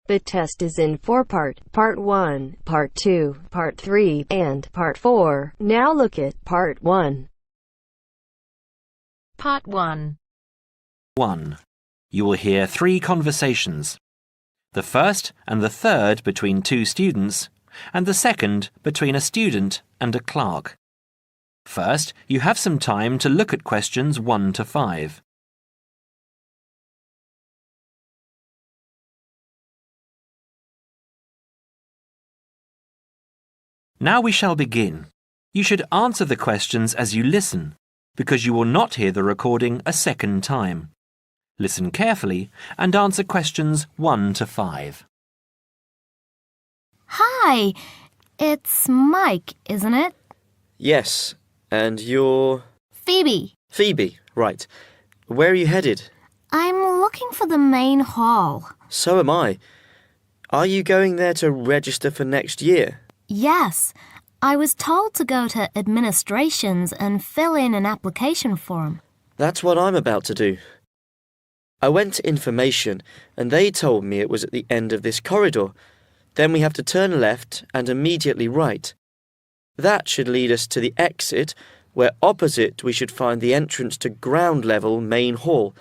The test is in 4 parts. Part 1, Part 2, Part 3, and Part 4. Now look at Part 1. Part 1. 1. You will hear 3 conversations. The first and the third between 2 students, and the second between a student and a clerk. First, you have some time to look at questions 1 to 5. Now we shall begin. You should answer the questions as you listen, because you will not hear the recording a second time. Listen carefully and answer questions 1 to 5. Hi, it's Mike, isn't it? Yes, and you're... Phoebe. Phoebe, right. Where are you headed? I'm looking for the main hall. So am I. Are you going there to register for next year? Yes, I was told to go to administrations and fill in an application form. That's what I'm about to do. I went to information and they told me it was at the end of this corridor. Then we have to turn left and immediately right. That should lead us to the exit, where opposite we should find the entrance to ground level main hall.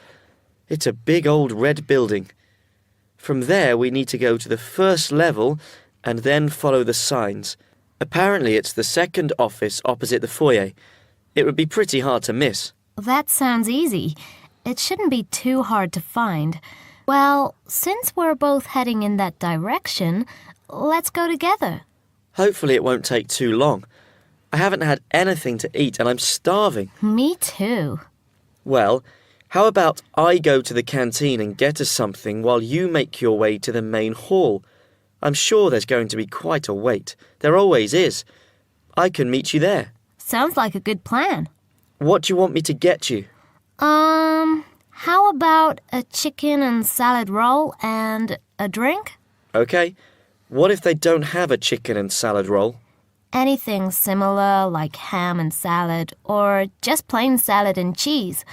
It's a big old red building. From there we need to go to the first level and then follow the signs. Apparently it's the second office opposite the foyer. It would be pretty hard to miss. That sounds easy. It shouldn't be too hard to find. Well, since we're both heading in that direction, let's go together. Hopefully it won't take too long. I haven't had anything to eat and I'm starving. Me too. Well, how about I go to the canteen and get us something while you make your way to the main hall? I'm sure there's going to be quite a wait. There always is. I can meet you there. Sounds like a good plan. What do you want me to get you? How about a chicken and salad roll and a drink? Okay. What if they don't have a chicken and salad roll? Anything similar, like ham and salad, or just plain salad and cheese.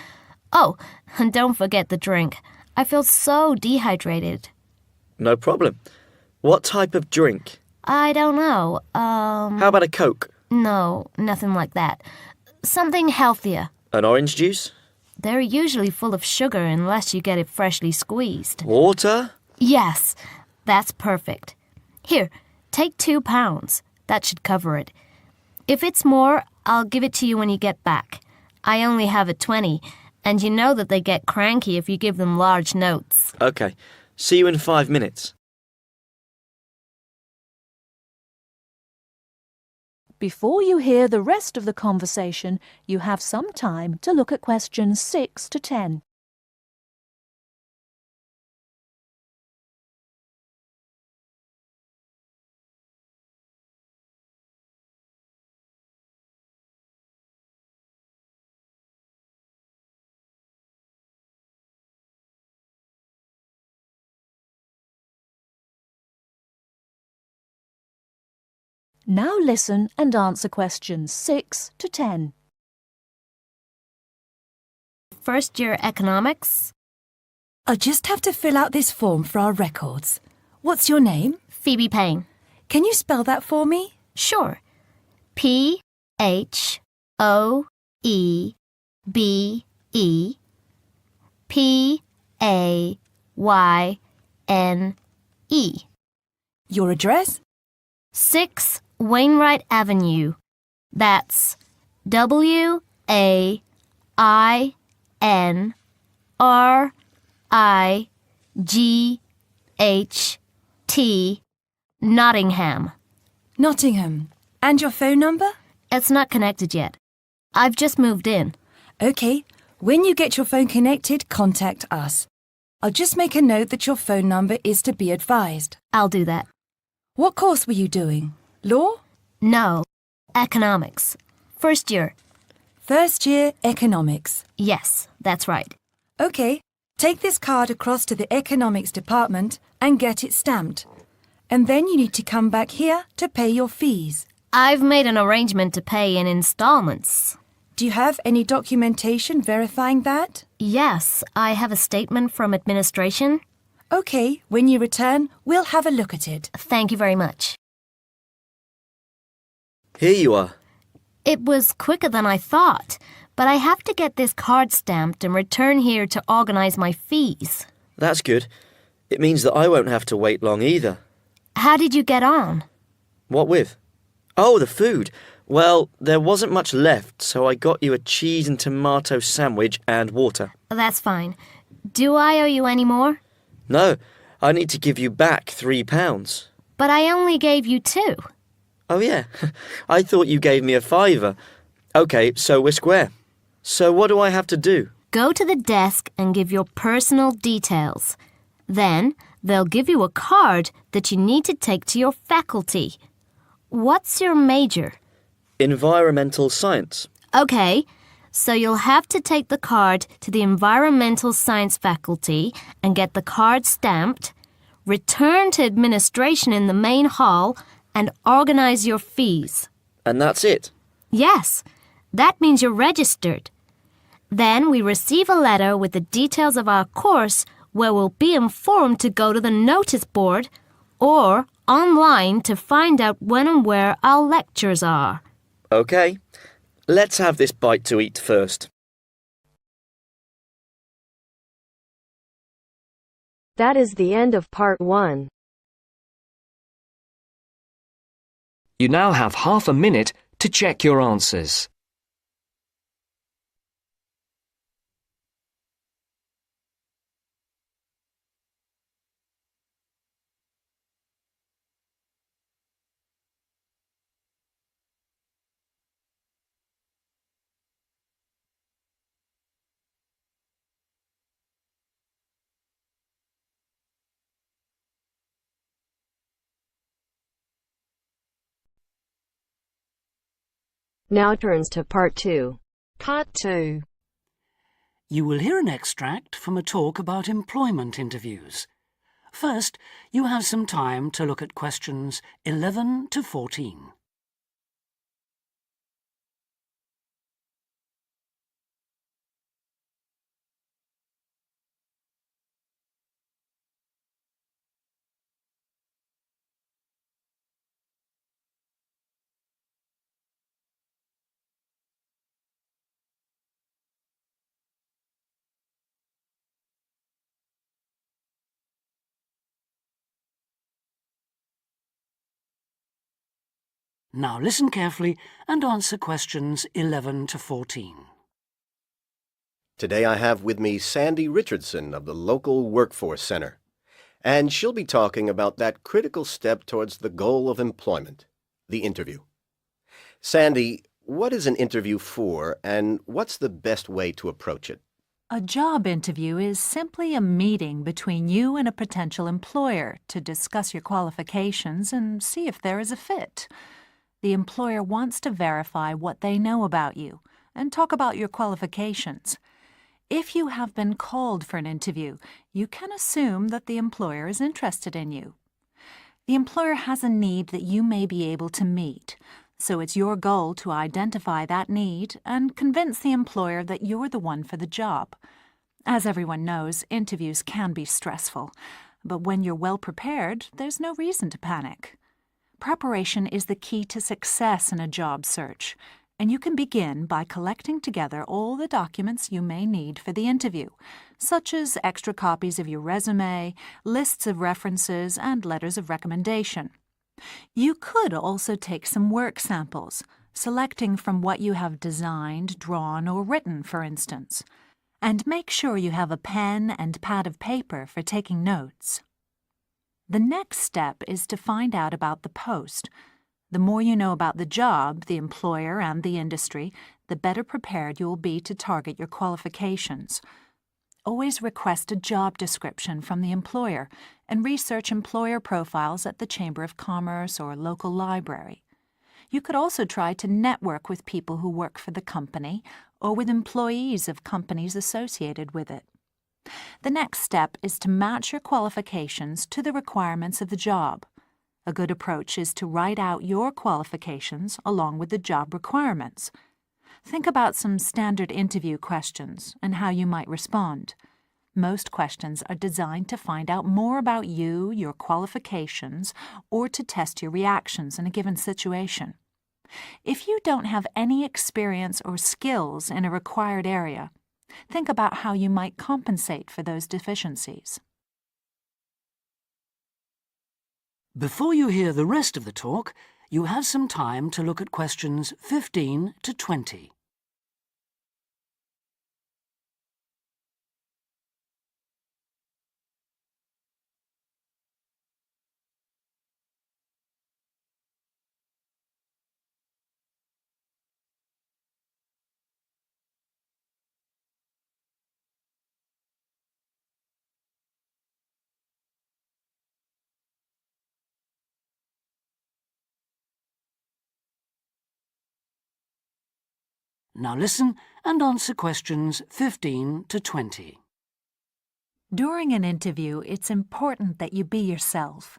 Oh, and don't forget the drink. I feel so dehydrated. No problem. What type of drink? I don't know. How about a Coke? No, nothing like that. Something healthier. An orange juice? They're usually full of sugar unless you get it freshly squeezed. Water? Yes, that's perfect. Here, take £2. That should cover it. If it's more, I'll give it to you when you get back. I only have a 20, and you know that they get cranky if you give them large notes. Okay. See you in 5 minutes. Before you hear the rest of the conversation, you have some time to look at questions 6 to 10. Now listen and answer questions 6 to 10. First year economics? I'll just have to fill out this form for our records. What's your name? Phoebe Payne. Can you spell that for me? Sure. P-H-O-E-B-E-P-A-Y-N-E. Your address? 6 Wainwright Avenue. That's W-A-I-N-R-I-G-H-T, Nottingham. Nottingham. And your phone number? It's not connected yet. I've just moved in. Okay. When you get your phone connected, contact us. I'll just make a note that your phone number is to be advised. I'll do that. What course were you doing? Law? No, economics. First year. First year economics. Yes, that's right. Okay. Take this card across to the economics department and get it stamped. And then you need to come back here to pay your fees. I've made an arrangement to pay in installments. Do you have any documentation verifying that? Yes, I have a statement from administration. OK, when you return, we'll have a look at it. Thank you very much. Here you are. It was quicker than I thought, but I have to get this card stamped and return here to organize my fees. That's good. It means that I won't have to wait long either. How did you get on? What with? Oh, the food. Well, there wasn't much left, so I got you a cheese and tomato sandwich and water. That's fine. Do I owe you any more? No, I need to give you back £3. But I only gave you 2. Oh, yeah. I thought you gave me a £5. OK, so we're square. So what do I have to do? Go to the desk and give your personal details. Then they'll give you a card that you need to take to your faculty. What's your major? Environmental science. OK, so you'll have to take the card to the environmental science faculty and get the card stamped, return to administration in the main hall, and organize your fees. And that's it? Yes, that means you're registered. Then we receive a letter with the details of our course where we'll be informed to go to the notice board or online to find out when and where our lectures are. OK. Let's have this bite to eat first. That is the end of part 1. You now have half a minute to check your answers. Now turns to part 2. Part 2. You will hear an extract from a talk about employment interviews. First, you have some time to look at questions 11 to 14. Now listen carefully and answer questions 11 to 14. Today I have with me Sandy Richardson of the local Workforce Center, and she'll be talking about that critical step towards the goal of employment, the interview. Sandy, what is an interview for, and what's the best way to approach it? A job interview is simply a meeting between you and a potential employer to discuss your qualifications and see if there is a fit. The employer wants to verify what they know about you and talk about your qualifications. If you have been called for an interview, you can assume that the employer is interested in you. The employer has a need that you may be able to meet, so it's your goal to identify that need and convince the employer that you're the one for the job. As everyone knows, interviews can be stressful, but when you're well prepared, there's no reason to panic. Preparation is the key to success in a job search, and you can begin by collecting together all the documents you may need for the interview, such as extra copies of your resume, lists of references, and letters of recommendation. You could also take some work samples, selecting from what you have designed, drawn, or written, for instance. And make sure you have a pen and pad of paper for taking notes. The next step is to find out about the post. The more you know about the job, the employer, and the industry, the better prepared you will be to target your qualifications. Always request a job description from the employer and research employer profiles at the Chamber of Commerce or local library. You could also try to network with people who work for the company or with employees of companies associated with it. The next step is to match your qualifications to the requirements of the job. A good approach is to write out your qualifications along with the job requirements. Think about some standard interview questions and how you might respond. Most questions are designed to find out more about you, your qualifications, or to test your reactions in a given situation. If you don't have any experience or skills in a required area, think about how you might compensate for those deficiencies. Before you hear the rest of the talk, you have some time to look at questions 15 to 20. Now listen and answer questions 15 to 20. During an interview, it's important that you be yourself.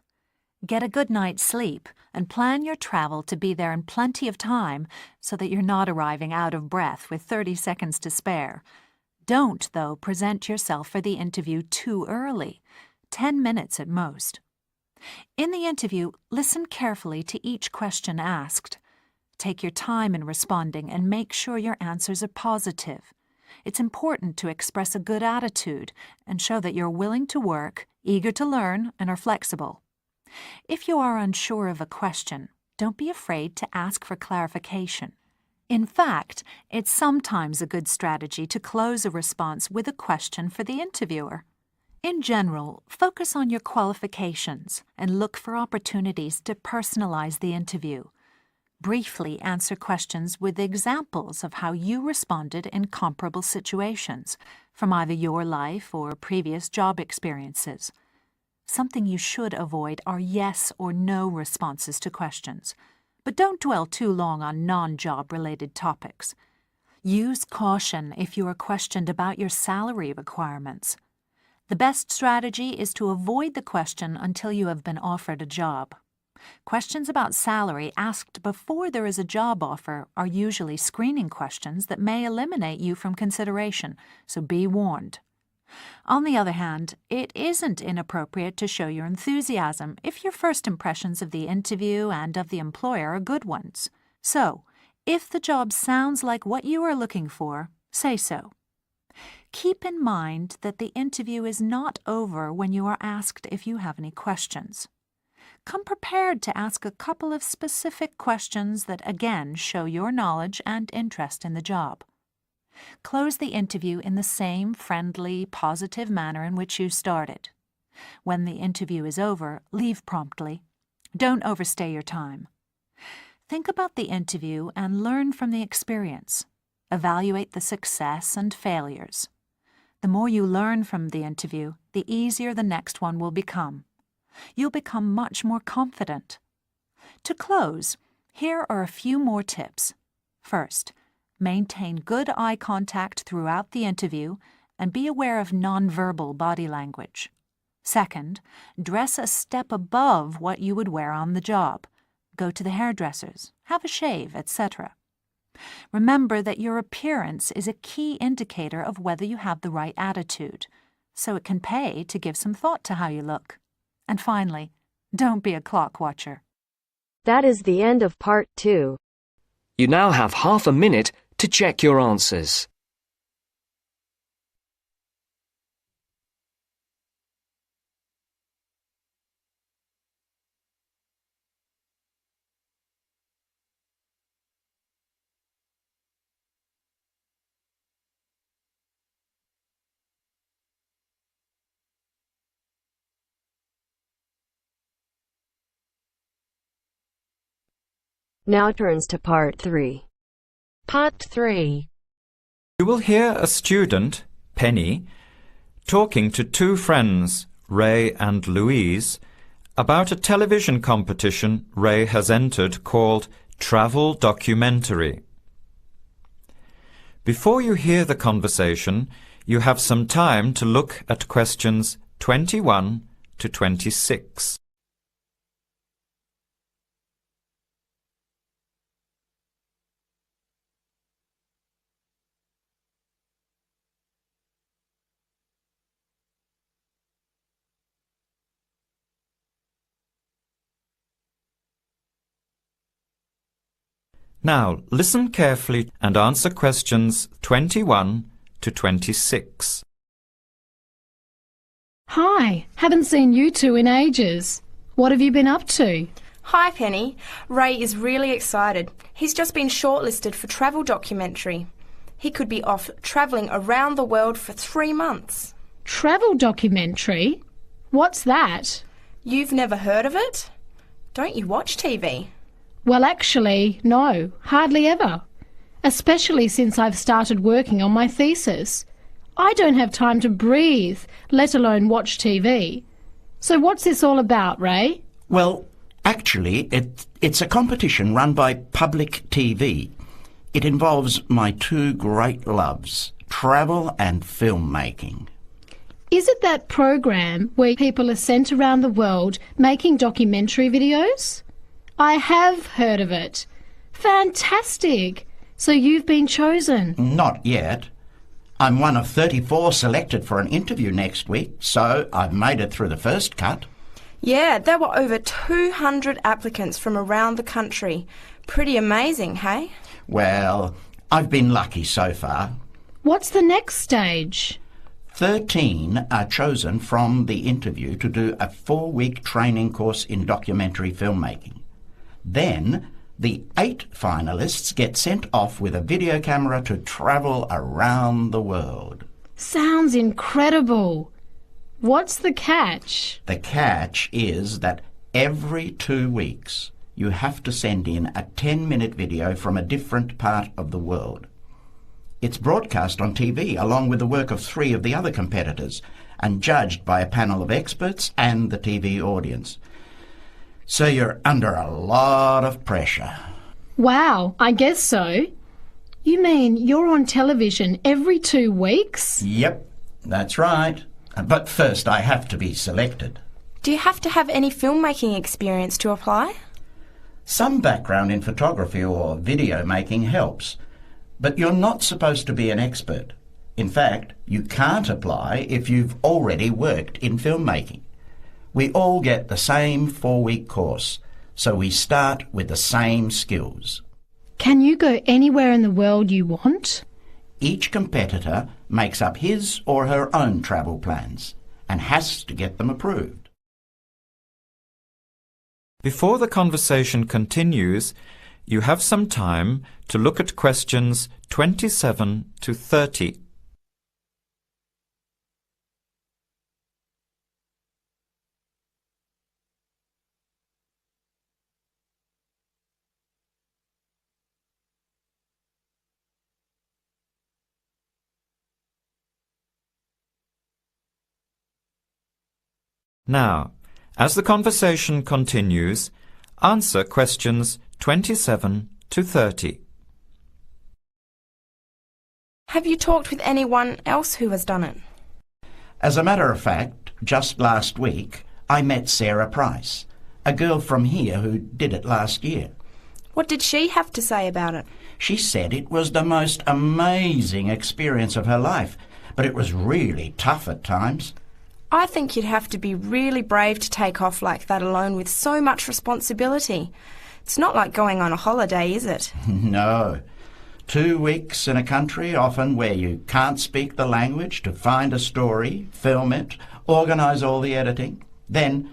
Get a good night's sleep and plan your travel to be there in plenty of time so that you're not arriving out of breath with 30 seconds to spare. Don't, though, present yourself for the interview too early, 10 minutes at most. In the interview, listen carefully to each question asked. Take your time in responding and make sure your answers are positive. It's important to express a good attitude and show that you're willing to work, eager to learn, and are flexible. If you are unsure of a question, don't be afraid to ask for clarification. In fact, it's sometimes a good strategy to close a response with a question for the interviewer. In general, focus on your qualifications and look for opportunities to personalize the interview. Briefly answer questions with examples of how you responded in comparable situations, from either your life or previous job experiences. Something you should avoid are yes or no responses to questions, but don't dwell too long on non-job related topics. Use caution if you are questioned about your salary requirements. The best strategy is to avoid the question until you have been offered a job. Questions about salary asked before there is a job offer are usually screening questions that may eliminate you from consideration, so be warned. On the other hand, it isn't inappropriate to show your enthusiasm if your first impressions of the interview and of the employer are good ones. So, if the job sounds like what you are looking for, say so. Keep in mind that the interview is not over when you are asked if you have any questions. Come prepared to ask a couple of specific questions that again show your knowledge and interest in the job. Close the interview in the same friendly, positive manner in which you started. When the interview is over, leave promptly. Don't overstay your time. Think about the interview and learn from the experience. Evaluate the success and failures. The more you learn from the interview, the easier the next one will become. You'll become much more confident. To close, here are a few more tips. First, maintain good eye contact throughout the interview and be aware of nonverbal body language. Second, dress a step above what you would wear on the job. Go to the hairdressers, have a shave, etc. Remember that your appearance is a key indicator of whether you have the right attitude, so it can pay to give some thought to how you look. And finally, don't be a clock watcher. That is the end of part 2. You now have half a minute to check your answers. Now turns to part 3. Part 3. You will hear a student, Penny, talking to two friends, Ray and Louise, about a television competition Ray has entered called Travel Documentary. Before you hear the conversation, you have some time to look at questions 21 to 26. Now, listen carefully and answer questions 21 to 26. Hi, haven't seen you two in ages. What have you been up to? Hi, Penny. Ray is really excited. He's just been shortlisted for travel documentary. He could be off travelling around the world for 3 months. Travel documentary? What's that? You've never heard of it? Don't you watch TV? Well, actually, no, hardly ever. Especially since I've started working on my thesis. I don't have time to breathe, let alone watch TV. So what's this all about, Ray? Well, actually, it's a competition run by public TV. It involves my two great loves, travel and filmmaking. Is it that program where people are sent around the world making documentary videos? I have heard of it. Fantastic! So you've been chosen? Not yet. I'm one of 34 selected for an interview next week, so I've made it through the first cut. Yeah, there were over 200 applicants from around the country. Pretty amazing, hey? Well, I've been lucky so far. What's the next stage? 13 are chosen from the interview to do a 4-week training course in documentary filmmaking. Then, the 8 finalists get sent off with a video camera to travel around the world. Sounds incredible. What's the catch? The catch is that every 2 weeks you have to send in a 10-minute video from a different part of the world. It's broadcast on TV along with the work of 3 of the other competitors and judged by a panel of experts and the TV audience. So you're under a lot of pressure. Wow, I guess so. You mean you're on television every 2 weeks? Yep, that's right. But first I have to be selected. Do you have to have any filmmaking experience to apply? Some background in photography or video making helps, but you're not supposed to be an expert. In fact, you can't apply if you've already worked in filmmaking. We all get the same 4-week course, so we start with the same skills. Can you go anywhere in the world you want? Each competitor makes up his or her own travel plans and has to get them approved. Before the conversation continues, you have some time to look at questions 27 to 30. Now, as the conversation continues, answer questions 27 to 30. Have you talked with anyone else who has done it? As a matter of fact, just last week, I met Sarah Price, a girl from here who did it last year. What did she have to say about it? She said it was the most amazing experience of her life, but it was really tough at times. I think you'd have to be really brave to take off like that alone with so much responsibility. It's not like going on a holiday, is it? No. 2 weeks in a country, often where you can't speak the language, to find a story, film it, organise all the editing. Then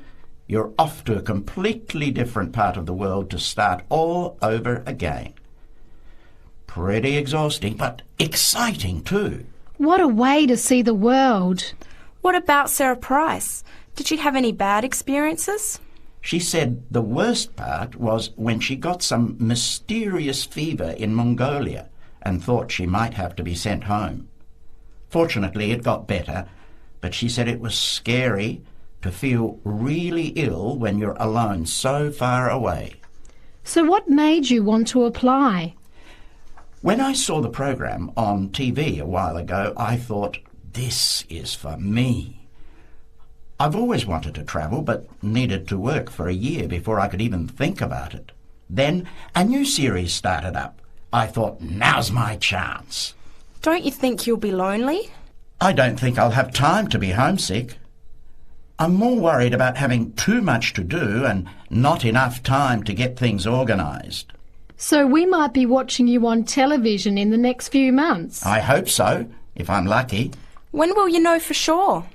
you're off to a completely different part of the world to start all over again. Pretty exhausting, but exciting too. What a way to see the world. What about Sarah Price? Did she have any bad experiences? She said the worst part was when she got some mysterious fever in Mongolia and thought she might have to be sent home. Fortunately, it got better, but she said it was scary to feel really ill when you're alone so far away. So what made you want to apply? When I saw the program on TV a while ago, I thought, this is for me. I've always wanted to travel, but needed to work for a year before I could even think about it. Then a new series started up. I thought, now's my chance. Don't you think you'll be lonely? I don't think I'll have time to be homesick. I'm more worried about having too much to do and not enough time to get things organised. So we might be watching you on television in the next few months. I hope so, if I'm lucky. When will you know for sure?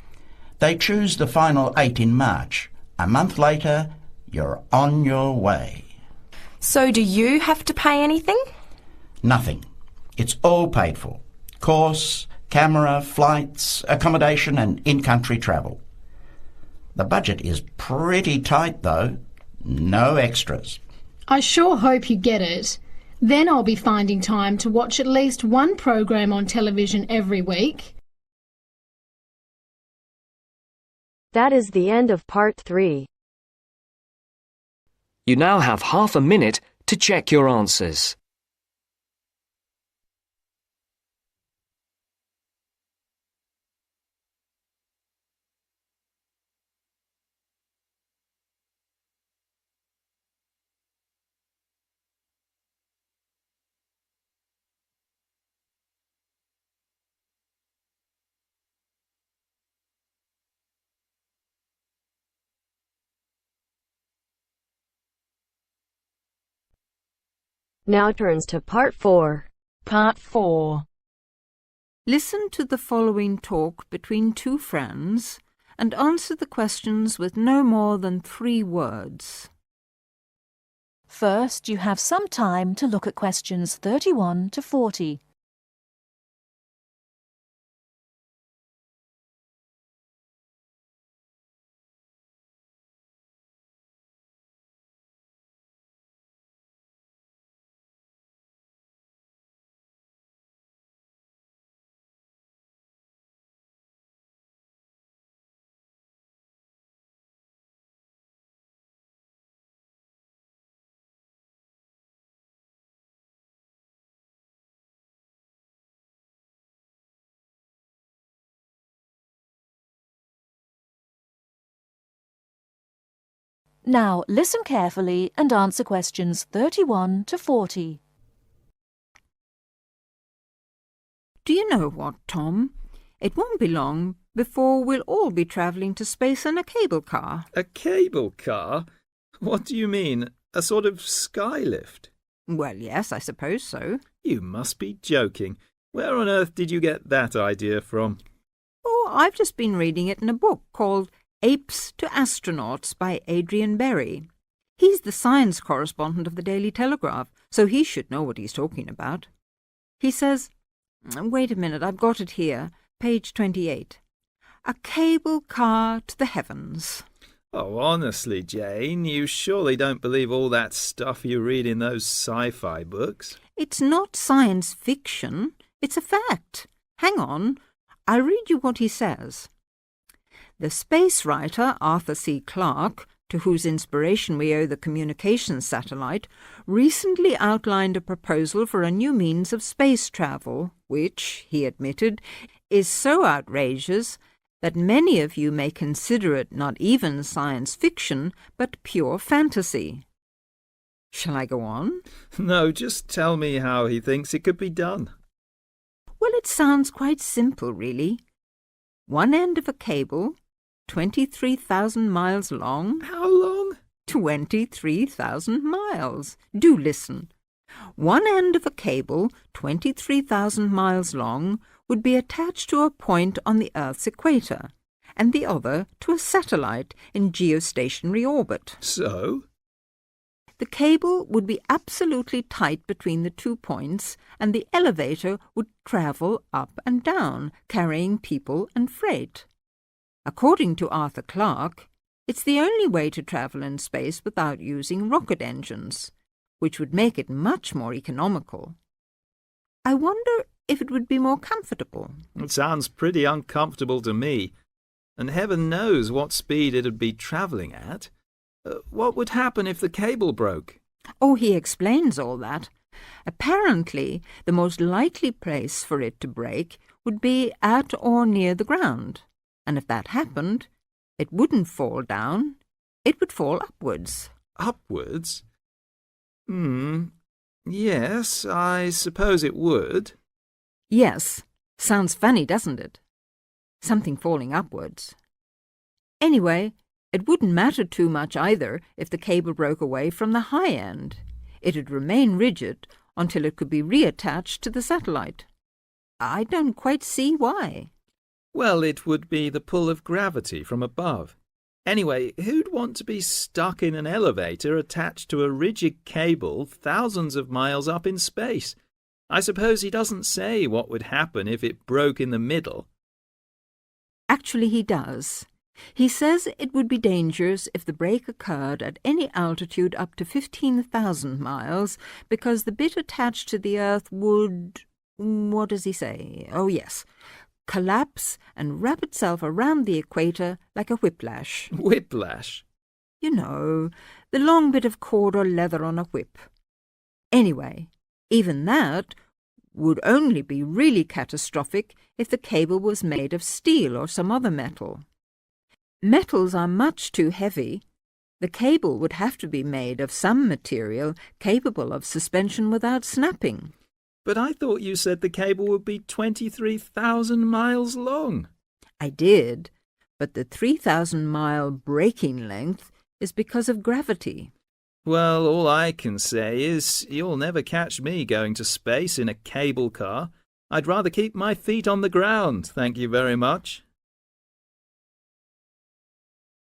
They choose the final 8 in March. A month later, you're on your way. So do you have to pay anything? Nothing. It's all paid for. Course, camera, flights, accommodation and in-country travel. The budget is pretty tight, though. No extras. I sure hope you get it. Then I'll be finding time to watch at least one program on television every week. That is the end of part 3. You now have half a minute to check your answers. Now turns to part 4. Part 4. Listen to the following talk between two friends and answer the questions with no more than 3 words. First, you have some time to look at questions 31 to 40. Now, listen carefully and answer questions 31 to 40. Do you know what, Tom? It won't be long before we'll all be travelling to space in a cable car. A cable car? What do you mean? A sort of skylift? Well, yes, I suppose so. You must be joking. Where on earth did you get that idea from? Oh, I've just been reading it in a book called Apes to Astronauts by Adrian Berry. He's the science correspondent of the Daily Telegraph, so he should know what he's talking about. He says, wait a minute, I've got it here, page 28. A cable car to the heavens. Oh, honestly, Jane, you surely don't believe all that stuff you read in those sci-fi books? It's not science fiction, it's a fact. Hang on, I'll read you what he says. The space writer Arthur C. Clarke, to whose inspiration we owe the communications satellite, recently outlined a proposal for a new means of space travel, which, he admitted, is so outrageous that many of you may consider it not even science fiction, but pure fantasy. Shall I go on? No, just tell me how he thinks it could be done. Well, it sounds quite simple, really. One end of a cable, 23,000 miles long. How long? 23,000 miles. Do listen. One end of a cable, 23,000 miles long, would be attached to a point on the Earth's equator, and the other to a satellite in geostationary orbit. So? The cable would be absolutely tight between the 2 points, and the elevator would travel up and down, carrying people and freight. According to Arthur Clarke, it's the only way to travel in space without using rocket engines, which would make it much more economical. I wonder if it would be more comfortable. It sounds pretty uncomfortable to me, and heaven knows what speed it'd be travelling at. What would happen if the cable broke? Oh, he explains all that. Apparently, the most likely place for it to break would be at or near the ground. And if that happened, it wouldn't fall down, it would fall upwards. Upwards? Yes, I suppose it would. Yes. Sounds funny, doesn't it? Something falling upwards. Anyway, it wouldn't matter too much either if the cable broke away from the high end. It'd remain rigid until it could be reattached to the satellite. I don't quite see why. Well, it would be the pull of gravity from above. Anyway, who'd want to be stuck in an elevator attached to a rigid cable thousands of miles up in space? I suppose he doesn't say what would happen if it broke in the middle. Actually, he does. He says it would be dangerous if the break occurred at any altitude up to 15,000 miles because the bit attached to the Earth would... what does he say? Oh, yes. Collapse and wrap itself around the equator like a whiplash. Whiplash? You know, the long bit of cord or leather on a whip. Anyway, even that would only be really catastrophic if the cable was made of steel or some other metal. Metals are much too heavy. The cable would have to be made of some material capable of suspension without snapping. But I thought you said the cable would be 23,000 miles long. I did, but the 3,000-mile breaking length is because of gravity. Well, all I can say is you'll never catch me going to space in a cable car. I'd rather keep my feet on the ground, thank you very much.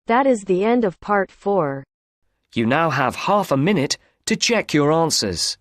That is the end of part 4. You now have half a minute to check your answers.